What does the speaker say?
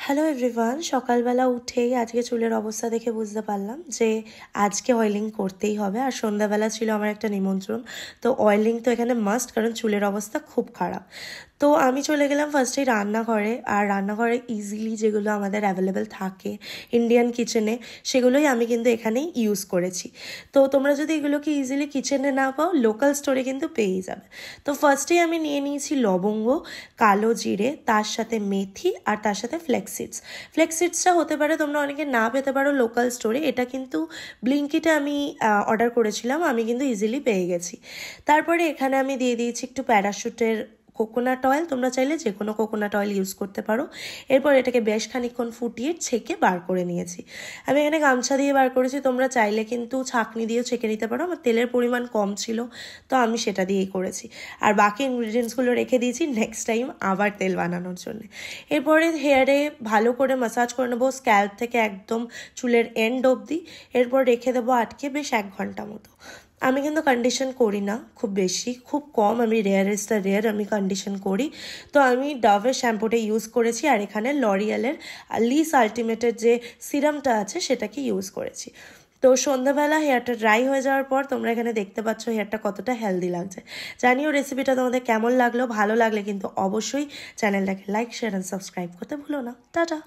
Hello everyone, সকালবেলা উঠেই আজকে চুলের অবস্থা দেখে বুঝতে পারলাম যে আজকে অয়েলিং করতেই হবে। আর সন্ধ্যাবেলা ছিল আমার একটা নিমন্ত্রণ, তো অয়েলিং তো এখানে মাস্ট, কারণ চুলের অবস্থা খুব খারাপ। তো আমি চলে গেলাম ফার্স্টেই রান্নাঘরে। আর রান্নাঘরে ইজিলি যেগুলো আমাদের অ্যাভেলেবেল থাকে ইন্ডিয়ান কিচেনে, সেগুলোই আমি কিন্তু এখানেই ইউজ করেছি। তো তোমরা যদি এগুলোকে ইজিলি কিচেনে না পাও, লোকাল স্টোরে কিন্তু পেয়েই যাবে। তো ফার্স্টেই আমি নিয়ে নিয়েছি লবঙ্গ, কালো জিরে, তার সাথে মেথি আর তার সাথে ফ্লেক্সিডসটা হতে পারে তোমরা অনেকে না পেতে পারো লোকাল স্টোরে। এটা কিন্তু ব্লিঙ্কিটে আমি অর্ডার করেছিলাম, আমি কিন্তু ইজিলি পেয়ে গেছি। তারপরে এখানে আমি দিয়ে দিয়েছি একটু প্যারাশুটের কোকোনাট অয়েল, তোমরা চাইলে যে কোনো কোকোনাট অয়েল ইউজ করতে পারো। এরপর এটাকে বেশ খানিকক্ষণ ফুটিয়ে ছেঁকে বার করে নিয়েছি। আমি এখানে গামছা দিয়ে বার করেছি, তোমরা চাইলে কিন্তু ছাঁকনি দিয়েও ছেঁকে নিতে পারো। আমার তেলের পরিমাণ কম ছিল, তো আমি সেটা দিয়েই করেছি। আর বাকি ইনগ্রিডিয়েন্টসগুলো রেখে দিয়েছি নেক্সট টাইম আবার তেল বানানোর জন্য। এরপরে হেয়ারে ভালো করে ম্যাসাজ করে নেবো, স্ক্যাল্প থেকে একদম চুলের এন্ড অবধি। এরপর রেখে দেবো আটকে বেশ 1 ঘন্টা মতো। আমি কিন্তু কন্ডিশন করি না খুব বেশি, খুব কম, আমি রেয়ার আমি কন্ডিশন করি। তো আমি ডাভের শ্যাম্পুটা ইউজ করেছি, আর এখানে লরিয়ালের লিস আলটিমেটের যে সিরামটা আছে সেটাকে ইউজ করেছি। তো সন্ধ্যাবেলা হেয়ারটা ড্রাই হয়ে যাওয়ার পর তোমরা এখানে দেখতে পাচ্ছ হেয়ারটা কতটা হেলদি লাগছে। জানিও রেসিপিটা তোমাদের কেমন লাগলো। ভালো লাগলে কিন্তু অবশ্যই চ্যানেলটাকে লাইক, শেয়ার অ্যান্ড সাবস্ক্রাইব করতে ভুলো না। টাটা।